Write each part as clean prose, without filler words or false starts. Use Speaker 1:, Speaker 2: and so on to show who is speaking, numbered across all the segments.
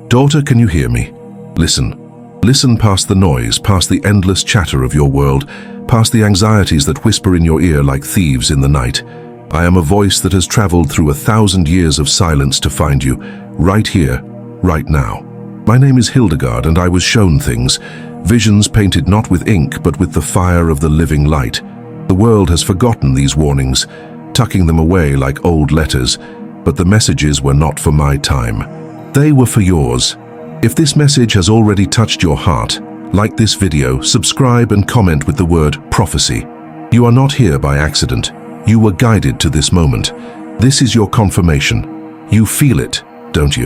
Speaker 1: Daughter, can you hear me? Listen. Listen past the noise, past the endless chatter of your world, past the anxieties that whisper in your ear like thieves in the night. I am a voice that has traveled through 1,000 years of silence to find you, right here, right now. My name is Hildegard, and I was shown things, visions painted not with ink but with the fire of the living light. The world has forgotten these warnings, tucking them away like old letters, but the messages were not for my time. They were for yours. If this message has already touched your heart, like this video, subscribe and comment with the word prophecy. You are not here by accident. You were guided to this moment. This is your confirmation. You feel it, don't you?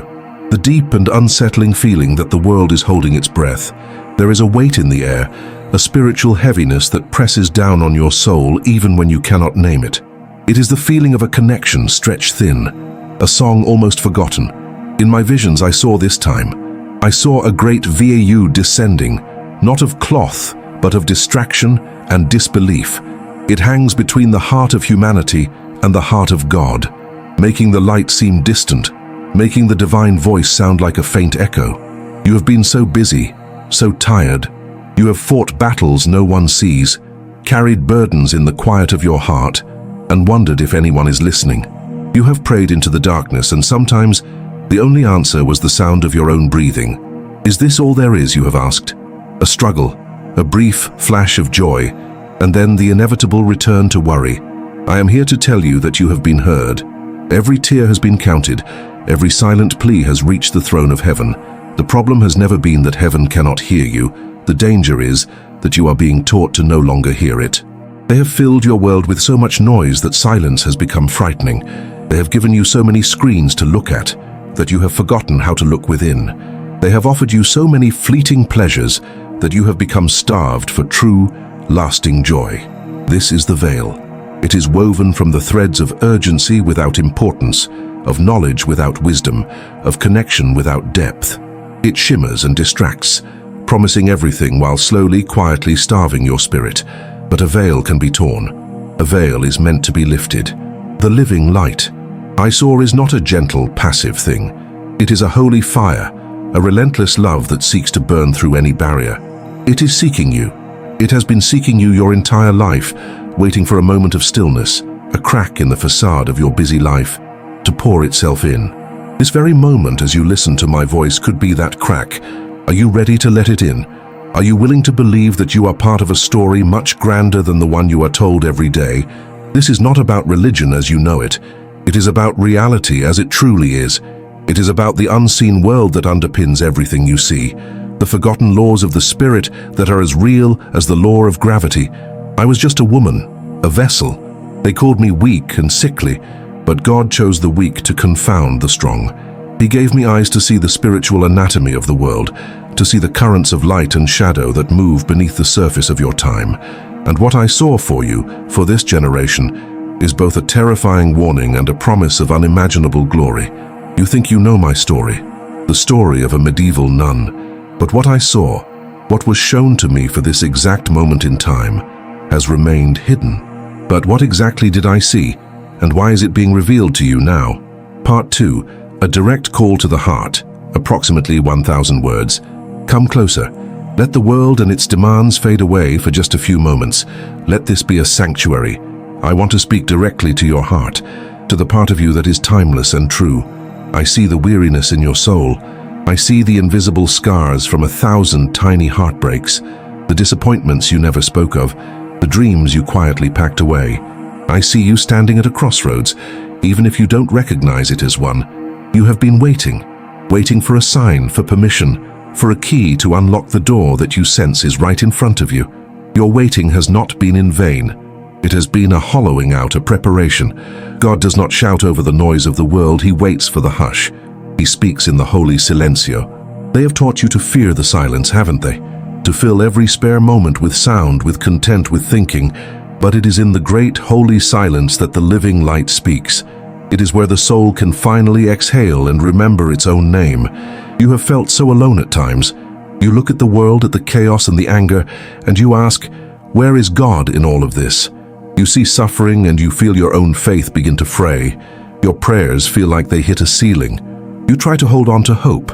Speaker 1: The deep and unsettling feeling that the world is holding its breath. There is a weight in the air, a spiritual heaviness that presses down on your soul even when you cannot name it. It is the feeling of a connection stretched thin, a song almost forgotten. In my visions I saw this time. I saw a great VAU descending, not of cloth, but of distraction and disbelief. It hangs between the heart of humanity and the heart of God, making the light seem distant, making the divine voice sound like a faint echo. You have been so busy, so tired. You have fought battles no one sees, carried burdens in the quiet of your heart, and wondered if anyone is listening. You have prayed into the darkness, and sometimes the only answer was the sound of your own breathing. Is this all there is, you have asked? A struggle, a brief flash of joy, and then the inevitable return to worry. I am here to tell you that you have been heard. Every tear has been counted. Every silent plea has reached the throne of heaven. The problem has never been that heaven cannot hear you. The danger is that you are being taught to no longer hear it. They have filled your world with so much noise that silence has become frightening. They have given you so many screens to look at that you have forgotten how to look within. They have offered you so many fleeting pleasures that you have become starved for true, lasting joy. This is the veil. It is woven from the threads of urgency without importance, of knowledge without wisdom, of connection without depth. It shimmers and distracts, promising everything while slowly, quietly starving your spirit. But a veil can be torn. A veil is meant to be lifted. The living light I saw is not a gentle, passive thing. It is a holy fire, a relentless love that seeks to burn through any barrier. It is seeking you. It has been seeking you your entire life, waiting for a moment of stillness, a crack in the facade of your busy life, to pour itself in. This very moment as you listen to my voice could be that crack. Are you ready to let it in? Are you willing to believe that you are part of a story much grander than the one you are told every day? This is not about religion as you know it. It is about reality as it truly is. It is about the unseen world that underpins everything you see, the forgotten laws of the spirit that are as real as the law of gravity. I was just a woman, a vessel. They called me weak and sickly, but God chose the weak to confound the strong. He gave me eyes to see the spiritual anatomy of the world, to see the currents of light and shadow that move beneath the surface of your time. And what I saw for you, for this generation, is both a terrifying warning and a promise of unimaginable glory. You think you know my story, the story of a medieval nun. But what I saw, what was shown to me for this exact moment in time, has remained hidden. But what exactly did I see, and why is it being revealed to you now? Part 2, a direct call to the heart, approximately 1,000 words. Come closer. Let the world and its demands fade away for just a few moments. Let this be a sanctuary. I want to speak directly to your heart, to the part of you that is timeless and true. I see the weariness in your soul. I see the invisible scars from 1,000 tiny heartbreaks, the disappointments you never spoke of, the dreams you quietly packed away. I see you standing at a crossroads, even if you don't recognize it as one. You have been waiting for a sign, for permission, for a key to unlock the door that you sense is right in front of you. Your waiting has not been in vain. It has been a hollowing out, a preparation. God does not shout over the noise of the world, he waits for the hush. He speaks in the holy silencio. They have taught you to fear the silence, haven't they? To fill every spare moment with sound, with content, with thinking. But it is in the great holy silence that the living light speaks. It is where the soul can finally exhale and remember its own name. You have felt so alone at times. You look at the world, at the chaos and the anger, and you ask, where is God in all of this? You see suffering and you feel your own faith begin to fray. Your prayers feel like they hit a ceiling. You try to hold on to hope,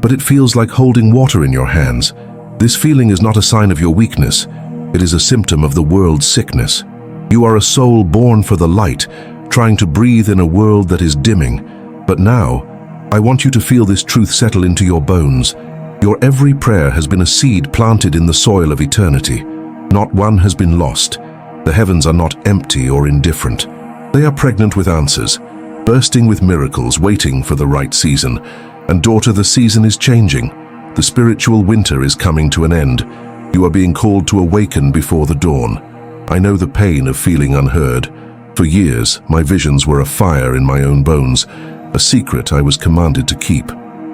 Speaker 1: but it feels like holding water in your hands. This feeling is not a sign of your weakness. It is a symptom of the world's sickness. You are a soul born for the light, trying to breathe in a world that is dimming. But now, I want you to feel this truth settle into your bones. Your every prayer has been a seed planted in the soil of eternity. Not one has been lost. The heavens are not empty or indifferent. They are pregnant with answers, bursting with miracles, waiting for the right season. And daughter, the season is changing. The spiritual winter is coming to an end. You are being called to awaken before the dawn. I know the pain of feeling unheard. For years, my visions were a fire in my own bones, a secret I was commanded to keep.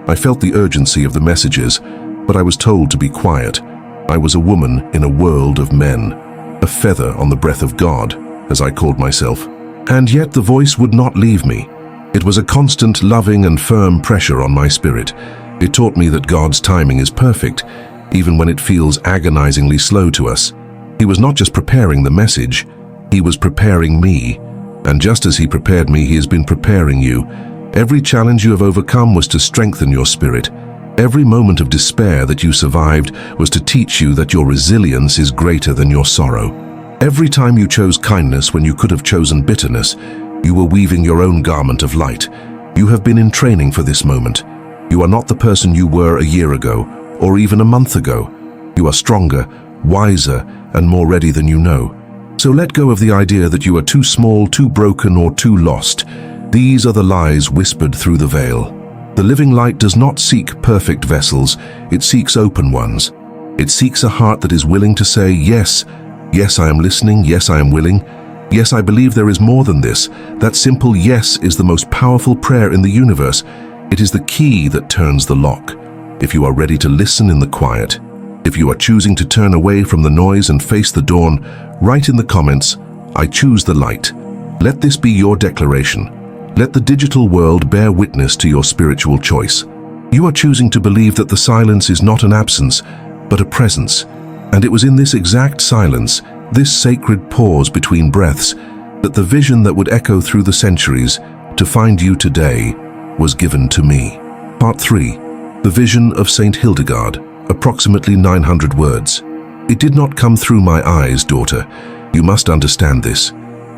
Speaker 1: I felt the urgency of the messages, but I was told to be quiet. I was a woman in a world of men, a feather on the breath of God, as I called myself. And yet the voice would not leave me. It was a constant, loving and firm pressure on my spirit. It taught me that God's timing is perfect, even when it feels agonizingly slow to us. He was not just preparing the message, He was preparing me. And just as He prepared me, He has been preparing you. Every challenge you have overcome was to strengthen your spirit. Every moment of despair that you survived was to teach you that your resilience is greater than your sorrow. Every time you chose kindness when you could have chosen bitterness, you were weaving your own garment of light. You have been in training for this moment. You are not the person you were a year ago, or even a month ago. You are stronger, wiser, and more ready than you know. So let go of the idea that you are too small, too broken, or too lost. These are the lies whispered through the veil. The living light does not seek perfect vessels, it seeks open ones. It seeks a heart that is willing to say, yes, yes, I am listening, yes, I am willing. Yes, I believe there is more than this. That simple yes is the most powerful prayer in the universe. It is the key that turns the lock. If you are ready to listen in the quiet, if you are choosing to turn away from the noise and face the dawn, write in the comments, I choose the light. Let this be your declaration. Let the digital world bear witness to your spiritual choice. You are choosing to believe that the silence is not an absence, but a presence. And it was in this exact silence, this sacred pause between breaths, that the vision that would echo through the centuries to find you today was given to me. Part 3. The Vision of Saint Hildegard, approximately 900 words. It did not come through my eyes, daughter. You must understand this.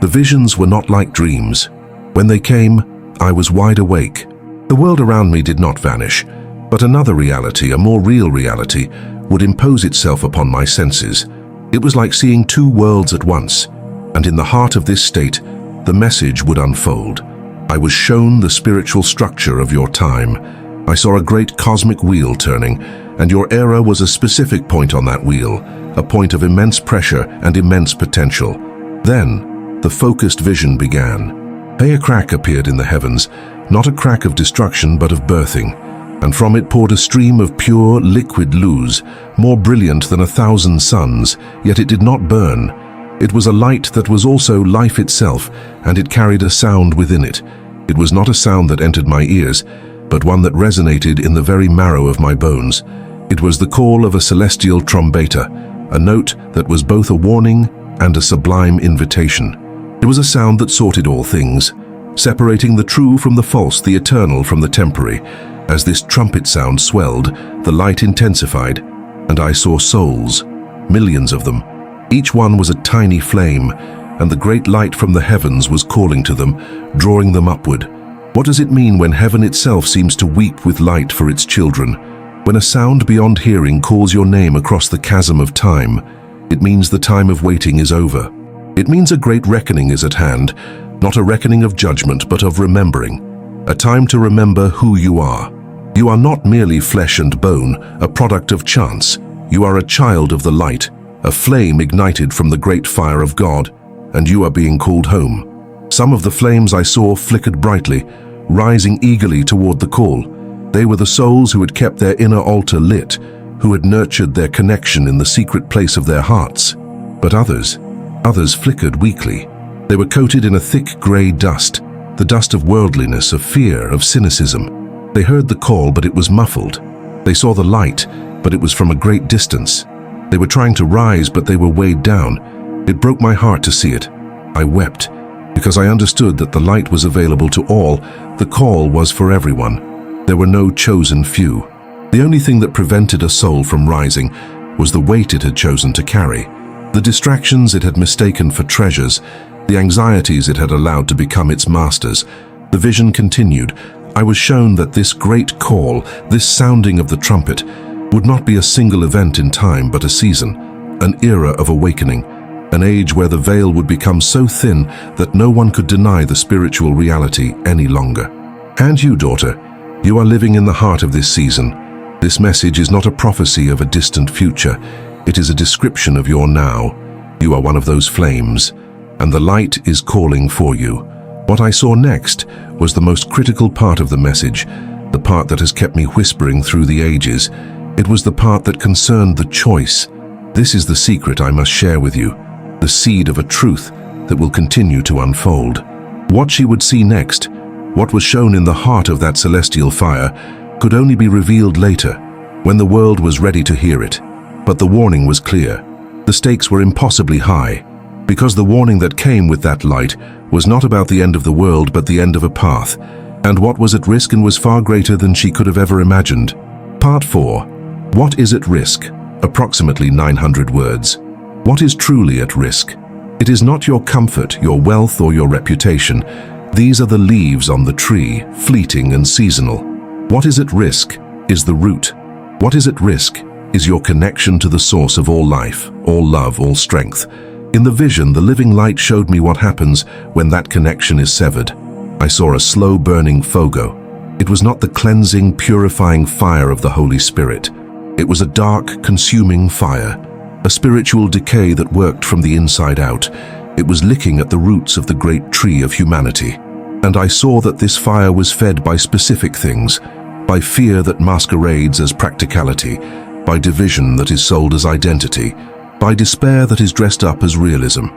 Speaker 1: The visions were not like dreams. When they came, I was wide awake. The world around me did not vanish, but another reality, a more real reality, would impose itself upon my senses. It was like seeing two worlds at once, and in the heart of this state, the message would unfold. I was shown the spiritual structure of your time. I saw a great cosmic wheel turning, and your era was a specific point on that wheel, a point of immense pressure and immense potential. Then, the focused vision began. A crack appeared in the heavens, not a crack of destruction but of birthing, and from it poured a stream of pure, liquid luz, more brilliant than 1,000 suns, yet it did not burn. It was a light that was also life itself, and it carried a sound within it. It was not a sound that entered my ears, but one that resonated in the very marrow of my bones. It was the call of a celestial trompeter, a note that was both a warning and a sublime invitation. It was a sound that sorted all things, separating the true from the false, the eternal from the temporary. As this trumpet sound swelled, the light intensified, and I saw souls, millions of them. Each one was a tiny flame, and the great light from the heavens was calling to them, drawing them upward. What does it mean when heaven itself seems to weep with light for its children? When a sound beyond hearing calls your name across the chasm of time, it means the time of waiting is over. It means a great reckoning is at hand, not a reckoning of judgment, but of remembering. A time to remember who you are. You are not merely flesh and bone, a product of chance. You are a child of the light, a flame ignited from the great fire of God, and you are being called home. Some of the flames I saw flickered brightly, rising eagerly toward the call. They were the souls who had kept their inner altar lit, who had nurtured their connection in the secret place of their hearts. But others flickered weakly. They were coated in a thick gray dust, the dust of worldliness, of fear, of cynicism. They heard the call, but it was muffled. They saw the light, but it was from a great distance. They were trying to rise, but they were weighed down. It broke my heart to see it. I wept, because I understood that the light was available to all. The call was for everyone. There were no chosen few. The only thing that prevented a soul from rising was the weight it had chosen to carry, the distractions it had mistaken for treasures, the anxieties it had allowed to become its masters. The vision continued. I was shown that this great call, this sounding of the trumpet, would not be a single event in time but a season, an era of awakening, an age where the veil would become so thin that no one could deny the spiritual reality any longer. And you, daughter, you are living in the heart of this season. This message is not a prophecy of a distant future. It is a description of your now. You are one of those flames, and the light is calling for you. What I saw next was the most critical part of the message, the part that has kept me whispering through the ages. It was the part that concerned the choice. This is the secret I must share with you, the seed of a truth that will continue to unfold. What she would see next, what was shown in the heart of that celestial fire, could only be revealed later, when the world was ready to hear it. But the warning was clear. The stakes were impossibly high, because the warning that came with that light was not about the end of the world but the end of a path, and what was at risk and was far greater than she could have ever imagined. Part 4. What is at risk? Approximately 900 words. What is truly at risk? It is not your comfort, your wealth, or your reputation. These are the leaves on the tree, fleeting and seasonal. What is at risk is the root. What is at risk is your connection to the source of all life, all love, all strength. In the vision, the living light showed me what happens when that connection is severed. I saw a slow-burning fogo. It was not the cleansing, purifying fire of the Holy Spirit. It was a dark, consuming fire, a spiritual decay that worked from the inside out. It was licking at the roots of the great tree of humanity. And I saw that this fire was fed by specific things, by fear that masquerades as practicality, by division that is sold as identity, by despair that is dressed up as realism.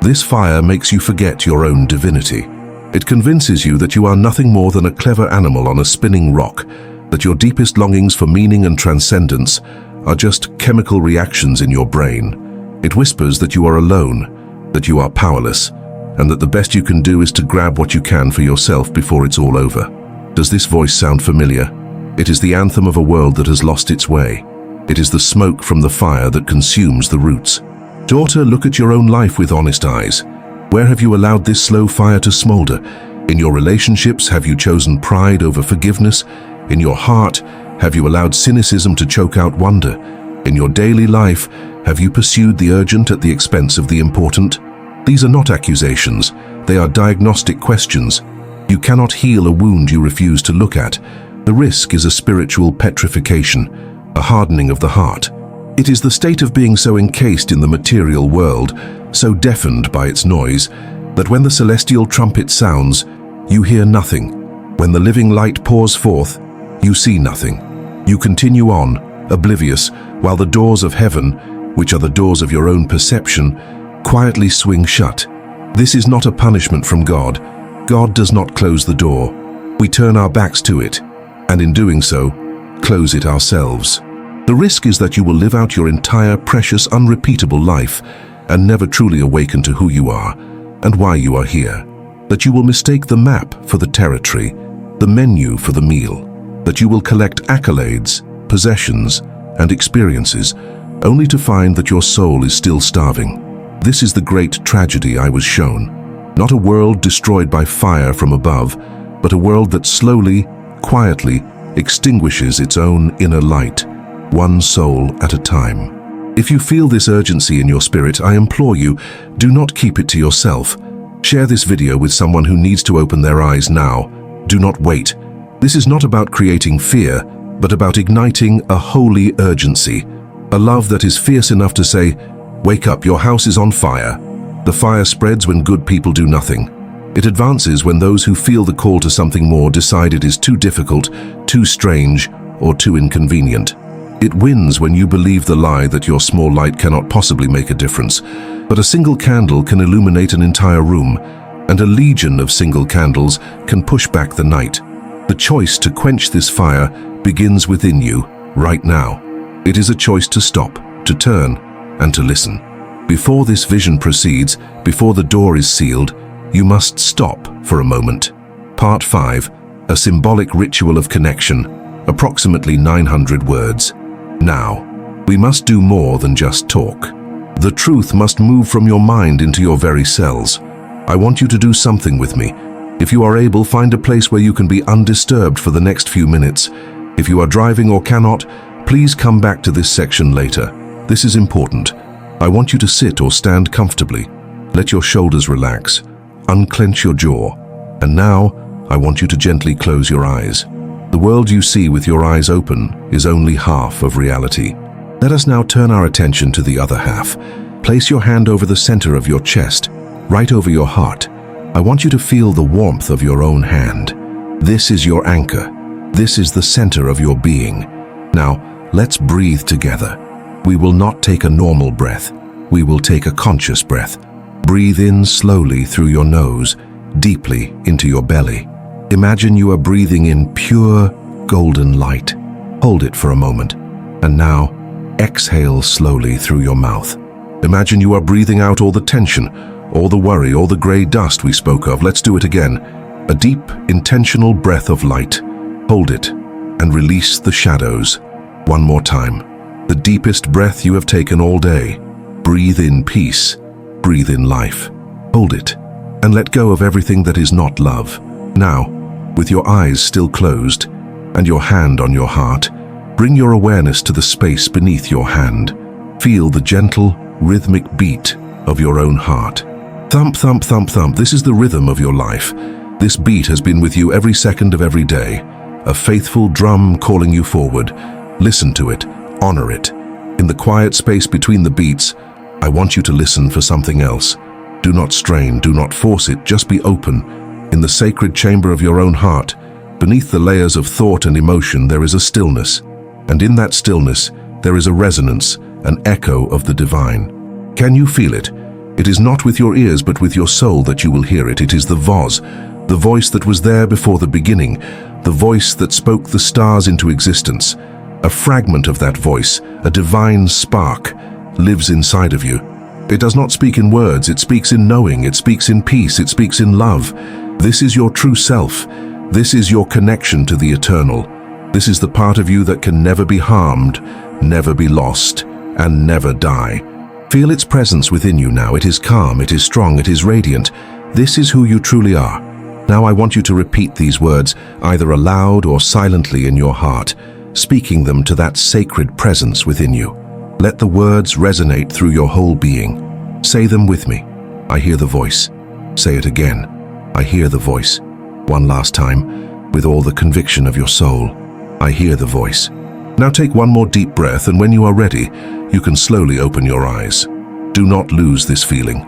Speaker 1: This fire makes you forget your own divinity. It convinces you that you are nothing more than a clever animal on a spinning rock, that your deepest longings for meaning and transcendence are just chemical reactions in your brain. It whispers that you are alone, that you are powerless, and that the best you can do is to grab what you can for yourself before it's all over. Does this voice sound familiar? It is the anthem of a world that has lost its way. It is the smoke from the fire that consumes the roots. Daughter, look at your own life with honest eyes. Where have you allowed this slow fire to smolder? In your relationships, have you chosen pride over forgiveness? In your heart, have you allowed cynicism to choke out wonder? In your daily life, have you pursued the urgent at the expense of the important? These are not accusations. They are diagnostic questions. You cannot heal a wound you refuse to look at. The risk is a spiritual petrification, a hardening of the heart. It is the state of being so encased in the material world, so deafened by its noise, that when the celestial trumpet sounds, you hear nothing. When the living light pours forth, you see nothing. You continue on, oblivious, while the doors of heaven, which are the doors of your own perception, quietly swing shut. This is not a punishment from God. God does not close the door. We turn our backs to it, and in doing so, close it ourselves. The risk is that you will live out your entire precious, unrepeatable life and never truly awaken to who you are and why you are here. That you will mistake the map for the territory, the menu for the meal. That you will collect accolades, possessions, and experiences, only to find that your soul is still starving. This is the great tragedy I was shown. Not a world destroyed by fire from above, but a world that slowly, quietly, extinguishes its own inner light, one soul at a time. If you feel this urgency in your spirit, I implore you, do not keep it to yourself. Share this video with someone who needs to open their eyes now. Do not wait. This is not about creating fear, but about igniting a holy urgency, a love that is fierce enough to say, "Wake up, your house is on fire." The fire spreads when good people do nothing. It advances when those who feel the call to something more decide it is too difficult, too strange, or too inconvenient. It wins when you believe the lie that your small light cannot possibly make a difference, but a single candle can illuminate an entire room, and a legion of single candles can push back the night. The choice to quench this fire begins within you, right now. It is a choice to stop, to turn, and to listen. Before this vision proceeds, before the door is sealed, you must stop for a moment. Part 5. A symbolic ritual of connection. approximately 900 words. Now, we must do more than just talk. The truth must move from your mind into your very cells. I want you to do something with me. If you are able, find a place where you can be undisturbed for the next few minutes. If you are driving or cannot, please come back to this section later. This is important. I want you to sit or stand comfortably. Let your shoulders relax. Unclench your jaw. And now, I want you to gently close your eyes. The world you see with your eyes open is only half of reality. Let us now turn our attention to the other half. Place your hand over the center of your chest, right over your heart. I want you to feel the warmth of your own hand. This is your anchor. This is the center of your being. Now, let's breathe together. We will not take a normal breath. We will take a conscious breath. Breathe in slowly through your nose, deeply into your belly. Imagine you are breathing in pure, golden light. Hold it for a moment. And now, exhale slowly through your mouth. Imagine you are breathing out all the tension, all the worry, all the gray dust we spoke of. Let's do it again. A deep, intentional breath of light. Hold it and release the shadows. One more time. The deepest breath you have taken all day. Breathe in peace. Breathe in life. Hold it and let go of everything that is not love. Now, with your eyes still closed and your hand on your heart, bring your awareness to the space beneath your hand. Feel the gentle, rhythmic beat of your own heart. Thump, thump, thump, thump. This is the rhythm of your life. This beat has been with you every second of every day. A faithful drum calling you forward. Listen to it. Honor it. In the quiet space between the beats, I want you to listen for something else. Do not strain. Do not force it. Just be open. In the sacred chamber of your own heart, beneath the layers of thought and emotion, there is a stillness. And in that stillness, there is a resonance, an echo of the divine. Can you feel it? It is not with your ears, but with your soul that you will hear it. It is the voice that was there before the beginning, the voice that spoke the stars into existence. A fragment of that voice, a divine spark, lives inside of you. It does not speak in words, it speaks in knowing, it speaks in peace, it speaks in love. This is your true self. This is your connection to the eternal. This is the part of you that can never be harmed, never be lost, and never die. Feel its presence within you now. It is calm, it is strong, it is radiant. This is who you truly are. Now I want you to repeat these words, either aloud or silently in your heart, speaking them to that sacred presence within you. Let the words resonate through your whole being. Say them with me. I hear the voice. Say it again. I hear the voice. One last time, with all the conviction of your soul. I hear the voice. Now take one more deep breath, and when you are ready, you can slowly open your eyes. Do not lose this feeling.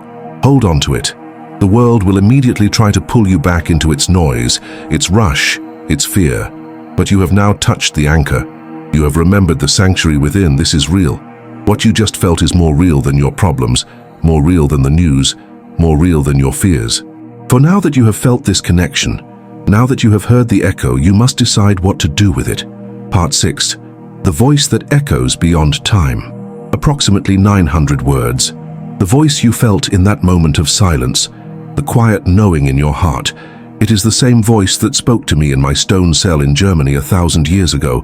Speaker 1: Hold on to it. The world will immediately try to pull you back into its noise, its rush, its fear. But you have now touched the anchor. You have remembered the sanctuary within. This is real. What you just felt is more real than your problems, more real than the news, more real than your fears. For now that you have felt this connection, now that you have heard the echo, you must decide what to do with it. Part 6. The voice that echoes beyond time. Approximately 900 words. The voice you felt in that moment of silence, the quiet knowing in your heart. It is the same voice that spoke to me in my stone cell in Germany 1,000 years ago.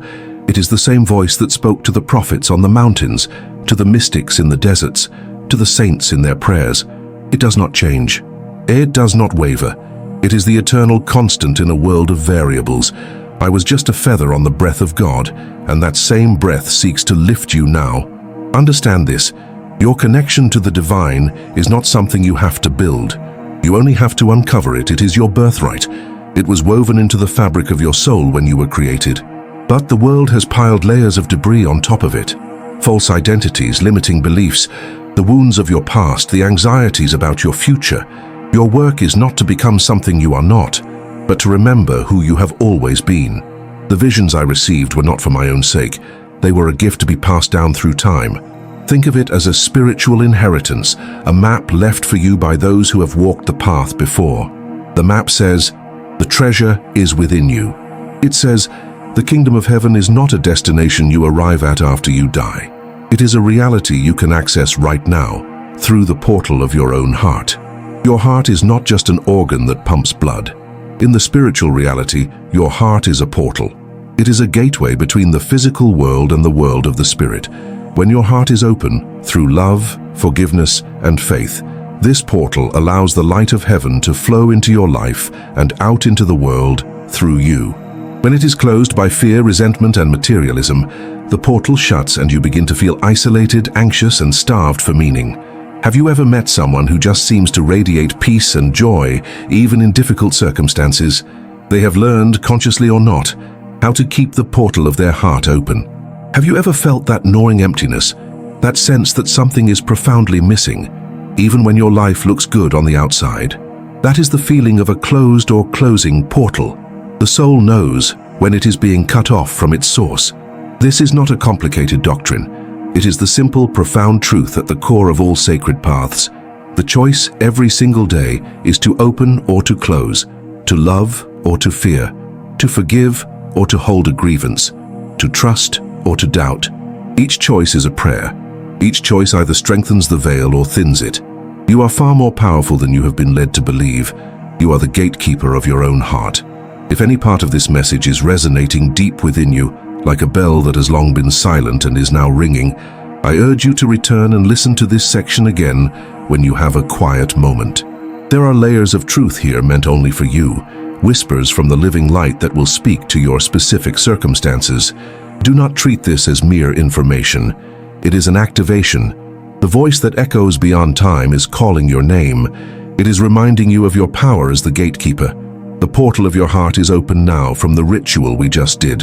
Speaker 1: It is the same voice that spoke to the prophets on the mountains, to the mystics in the deserts, to the saints in their prayers. It does not change. It does not waver. It is the eternal constant in a world of variables. I was just a feather on the breath of God, and that same breath seeks to lift you now. Understand this. Your connection to the divine is not something you have to build. You only have to uncover it. It is your birthright. It was woven into the fabric of your soul when you were created. But the world has piled layers of debris on top of it. False identities, limiting beliefs, the wounds of your past, the anxieties about your future. Your work is not to become something you are not, but to remember who you have always been. The visions I received were not for my own sake. They were a gift to be passed down through time. Think of it as a spiritual inheritance, a map left for you by those who have walked the path before. The map says, the treasure is within you. It says, the kingdom of heaven is not a destination you arrive at after you die. It is a reality you can access right now, through the portal of your own heart. Your heart is not just an organ that pumps blood. In the spiritual reality, your heart is a portal. It is a gateway between the physical world and the world of the spirit. When your heart is open, through love, forgiveness, and faith, this portal allows the light of heaven to flow into your life and out into the world through you. When it is closed by fear, resentment, and materialism, the portal shuts and you begin to feel isolated, anxious, and starved for meaning. Have you ever met someone who just seems to radiate peace and joy, even in difficult circumstances? They have learned, consciously or not, how to keep the portal of their heart open. Have you ever felt that gnawing emptiness, that sense that something is profoundly missing, even when your life looks good on the outside? That is the feeling of a closed or closing portal. The soul knows when it is being cut off from its source. This is not a complicated doctrine. It is the simple, profound truth at the core of all sacred paths. The choice every single day is to open or to close, to love or to fear, to forgive or to hold a grievance, to trust or to doubt. Each choice is a prayer. Each choice either strengthens the veil or thins it. You are far more powerful than you have been led to believe. You are the gatekeeper of your own heart. If any part of this message is resonating deep within you, like a bell that has long been silent and is now ringing, I urge you to return and listen to this section again when you have a quiet moment. There are layers of truth here meant only for you, whispers from the living light that will speak to your specific circumstances. Do not treat this as mere information. It is an activation. The voice that echoes beyond time is calling your name. It is reminding you of your power as the gatekeeper. The portal of your heart is open now from the ritual we just did.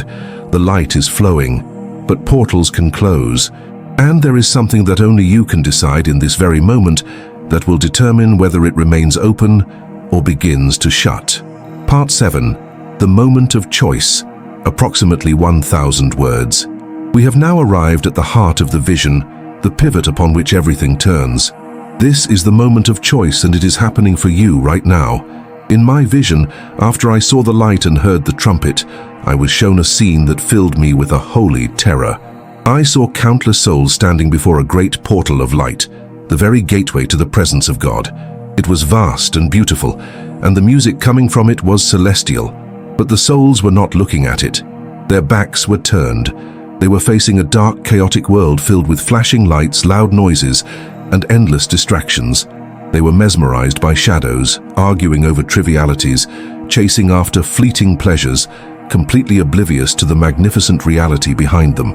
Speaker 1: The light is flowing, but portals can close. And there is something that only you can decide in this very moment that will determine whether it remains open or begins to shut. Part 7. The Moment of Choice. Approximately 1,000 words. We have now arrived at the heart of the vision, the pivot upon which everything turns. This is the moment of choice, and it is happening for you right now. In my vision, after I saw the light and heard the trumpet, I was shown a scene that filled me with a holy terror. I saw countless souls standing before a great portal of light, the very gateway to the presence of God. It was vast and beautiful, and the music coming from it was celestial. But the souls were not looking at it. Their backs were turned. They were facing a dark, chaotic world filled with flashing lights, loud noises, and endless distractions. They were mesmerized by shadows, arguing over trivialities, chasing after fleeting pleasures, completely oblivious to the magnificent reality behind them.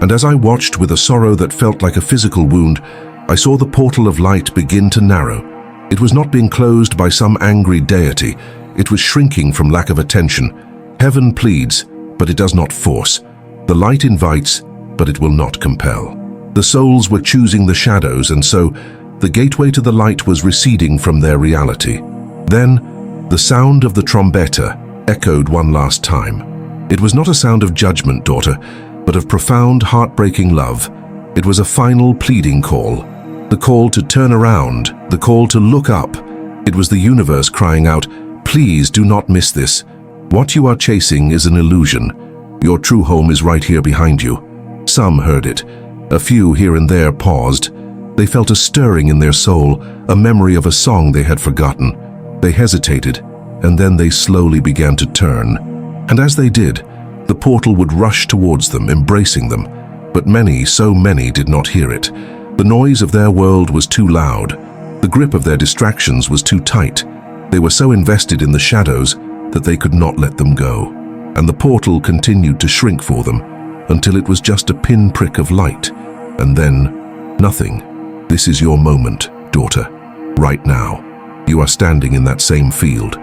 Speaker 1: And as I watched with a sorrow that felt like a physical wound, I saw the portal of light begin to narrow. It was not being closed by some angry deity. It was shrinking from lack of attention. Heaven pleads, but it does not force. The light invites, but it will not compel. The souls were choosing the shadows, and so the gateway to the light was receding from their reality. Then, the sound of the trombeta echoed one last time. It was not a sound of judgment, daughter, but of profound, heartbreaking love. It was a final pleading call. The call to turn around, the call to look up. It was the universe crying out, "Please do not miss this. What you are chasing is an illusion. Your true home is right here behind you." Some heard it. A few here and there paused. They felt a stirring in their soul, a memory of a song they had forgotten. They hesitated, and then they slowly began to turn. And as they did, the portal would rush towards them, embracing them. But many, so many, did not hear it. The noise of their world was too loud. The grip of their distractions was too tight. They were so invested in the shadows that they could not let them go. And the portal continued to shrink for them until it was just a pinprick of light. And then, nothing. This is your moment, daughter. Right now, you are standing in that same field.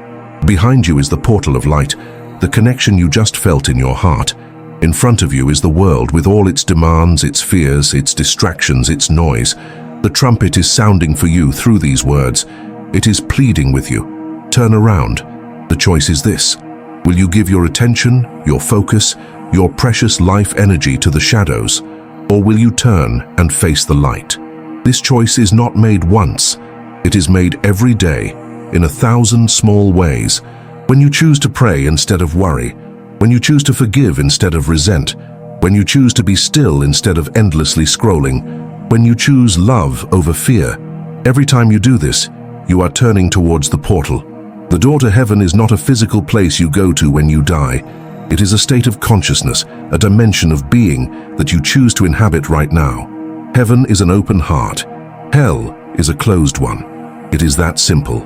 Speaker 1: Behind you is the portal of light, the connection you just felt in your heart. In front of you is the world with all its demands, its fears, its distractions, its noise. The trumpet is sounding for you through these words. It is pleading with you. Turn around. The choice is this. Will you give your attention, your focus, your precious life energy to the shadows? Or will you turn and face the light? This choice is not made once. It is made every day, in 1,000 small ways. When you choose to pray instead of worry, when you choose to forgive instead of resent, when you choose to be still instead of endlessly scrolling, when you choose love over fear. Every time you do this, you are turning towards the portal. The door to heaven is not a physical place you go to when you die. It is a state of consciousness, a dimension of being that you choose to inhabit right now. Heaven is an open heart. Hell is a closed one. It is that simple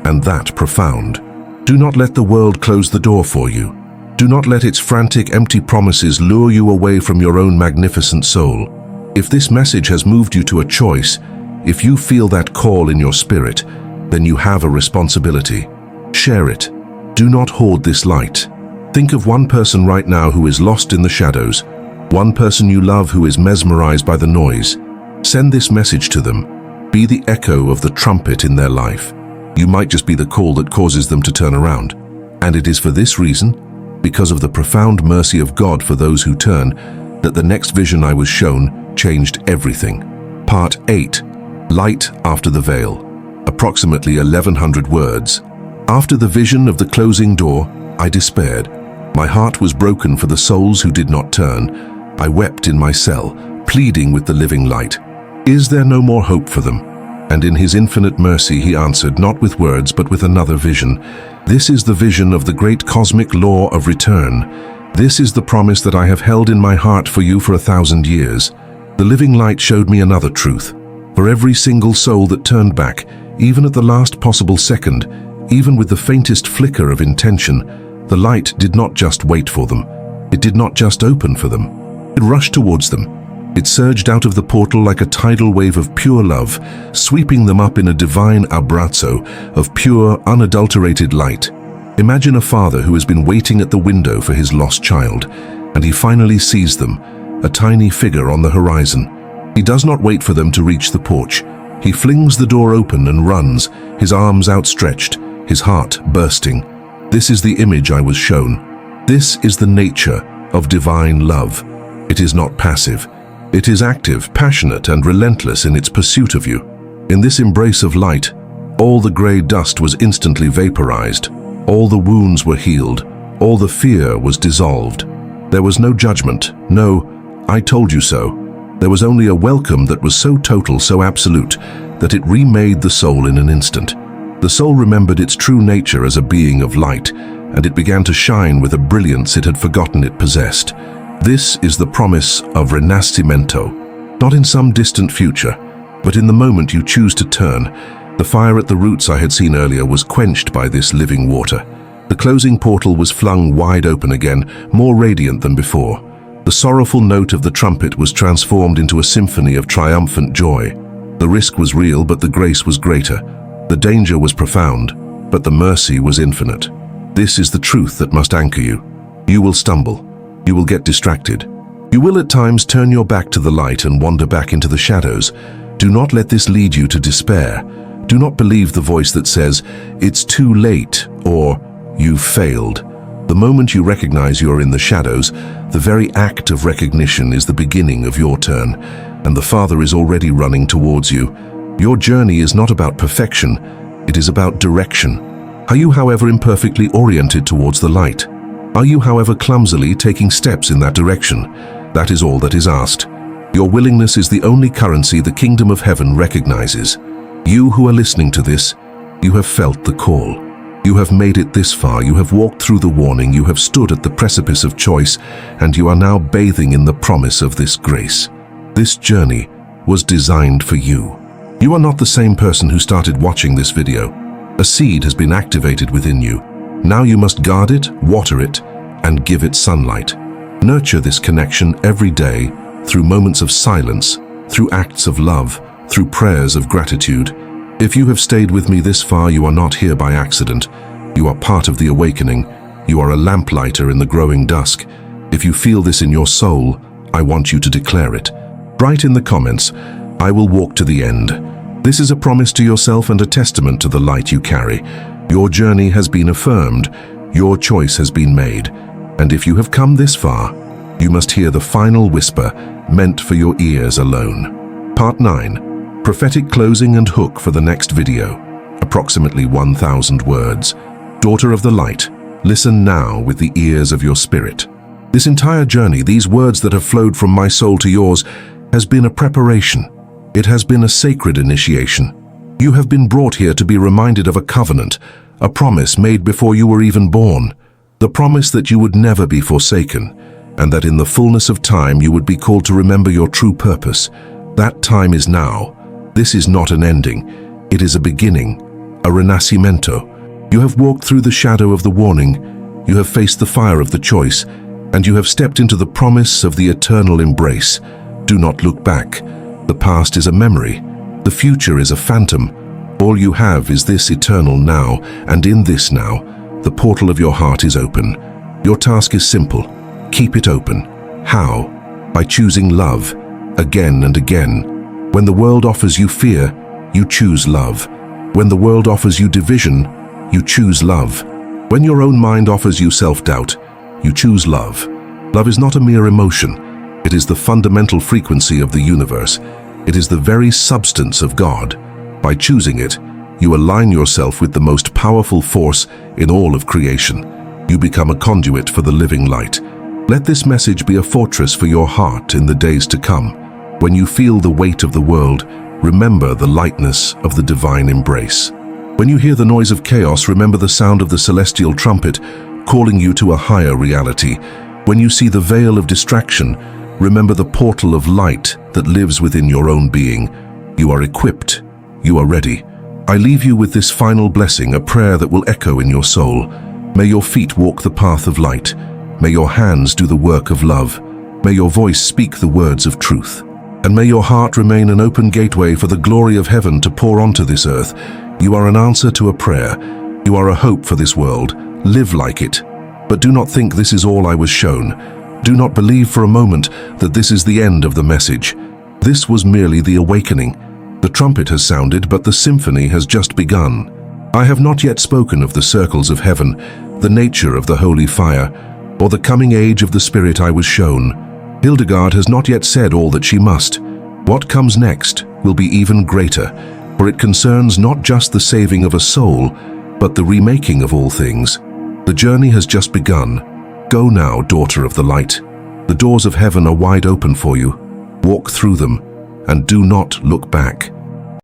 Speaker 1: and that profound. Do not let the world close the door for you. Do not let its frantic, empty promises lure you away from your own magnificent soul. If this message has moved you to a choice, if you feel that call in your spirit, then you have a responsibility. Share it. Do not hoard this light. Think of one person right now who is lost in the shadows, one person you love who is mesmerized by the noise. Send this message to them. Be the echo of the trumpet in their life. You might just be the call that causes them to turn around. And it is for this reason, because of the profound mercy of God for those who turn, that the next vision I was shown changed everything. Part 8. Light After the Veil. Approximately 1100 words. After the vision of the closing door, I despaired. My heart was broken for the souls who did not turn. I wept in my cell, pleading with the living light. Is there no more hope for them? And in his infinite mercy he answered, not with words but with another vision. This is the vision of the great cosmic law of return. This is the promise that I have held in my heart for you for 1,000 years. The living light showed me another truth. For every single soul that turned back, even at the last possible second, even with the faintest flicker of intention, the light did not just wait for them. It did not just open for them. It rushed towards them. It surged out of the portal like a tidal wave of pure love, sweeping them up in a divine abbraccio of pure, unadulterated light. Imagine a father who has been waiting at the window for his lost child, and he finally sees them, a tiny figure on the horizon. He does not wait for them to reach the porch. He flings the door open and runs, his arms outstretched, his heart bursting. This is the image I was shown. This is the nature of divine love. It is not passive. It is active, passionate, and relentless in its pursuit of you. In this embrace of light, all the gray dust was instantly vaporized. All the wounds were healed. All the fear was dissolved. There was no judgment, no, "I told you so." There was only a welcome that was so total, so absolute, that it remade the soul in an instant. The soul remembered its true nature as a being of light, and it began to shine with a brilliance it had forgotten it possessed. This is the promise of Renascimento, not in some distant future, but in the moment you choose to turn. The fire at the roots I had seen earlier was quenched by this living water. The closing portal was flung wide open again, more radiant than before. The sorrowful note of the trumpet was transformed into a symphony of triumphant joy. The risk was real, but the grace was greater. The danger was profound, but the mercy was infinite. This is the truth that must anchor you. You will stumble. You will get distracted. You will at times turn your back to the light and wander back into the shadows. Do not let this lead you to despair. Do not believe the voice that says, "It's too late," or "You've failed." The moment you recognize you're in the shadows, the very act of recognition is the beginning of your turn, and the Father is already running towards you. Your journey is not about perfection, it is about direction. Are you, however, imperfectly oriented towards the light? Are you, however, clumsily taking steps in that direction? That is all that is asked. Your willingness is the only currency the kingdom of heaven recognizes. You who are listening to this, you have felt the call. You have made it this far, you have walked through the warning, you have stood at the precipice of choice, and you are now bathing in the promise of this grace. This journey was designed for you. You are not the same person who started watching this video. A seed has been activated within you. Now you must guard it, water it, and give it sunlight. Nurture this connection every day through moments of silence, through acts of love, through prayers of gratitude. If you have stayed with me this far, you are not here by accident. You are part of the awakening. You are a lamplighter in the growing dusk. If you feel this in your soul, I want you to declare it. Write in the comments, "I will walk to the end." This is a promise to yourself and a testament to the light you carry. Your journey has been affirmed. Your choice has been made. And if you have come this far, you must hear the final whisper meant for your ears alone. Part 9. Prophetic closing and hook for the next video. Approximately 1,000 words. Daughter of the light, listen now with the ears of your spirit. This entire journey, these words that have flowed from my soul to yours, has been a preparation. It has been a sacred initiation. You have been brought here to be reminded of a covenant, a promise made before you were even born. The promise that you would never be forsaken, and that in the fullness of time you would be called to remember your true purpose. That time is now. This is not an ending. It is a beginning, a renascimento. You have walked through the shadow of the warning, you have faced the fire of the choice, and you have stepped into the promise of the eternal embrace. Do not look back. The past is a memory. The future is a phantom. All you have is this eternal now, and in this now, the portal of your heart is open. Your task is simple. Keep it open. How? By choosing love, again and again. When the world offers you fear, you choose love. When the world offers you division, you choose love. When your own mind offers you self-doubt, you choose love. Love is not a mere emotion. It is the fundamental frequency of the universe. It is the very substance of God. By choosing it, you align yourself with the most powerful force in all of creation. You become a conduit for the living light. Let this message be a fortress for your heart in the days to come. When you feel the weight of the world, remember the lightness of the divine embrace. When you hear the noise of chaos, remember the sound of the celestial trumpet calling you to a higher reality. When you see the veil of distraction, remember the portal of light that lives within your own being. You are equipped. You are ready. I leave you with this final blessing, a prayer that will echo in your soul. May your feet walk the path of light. May your hands do the work of love. May your voice speak the words of truth. And may your heart remain an open gateway for the glory of heaven to pour onto this earth. You are an answer to a prayer. You are a hope for this world. Live like it. But do not think this is all I was shown. Do not believe for a moment that this is the end of the message. This was merely the awakening. The trumpet has sounded, but the symphony has just begun. I have not yet spoken of the circles of heaven, the nature of the holy fire, or the coming age of the Spirit I was shown. Hildegard has not yet said all that she must. What comes next will be even greater, for it concerns not just the saving of a soul, but the remaking of all things. The journey has just begun. Go now, daughter of the light. The doors of heaven are wide open for you. Walk through them, and do not look back.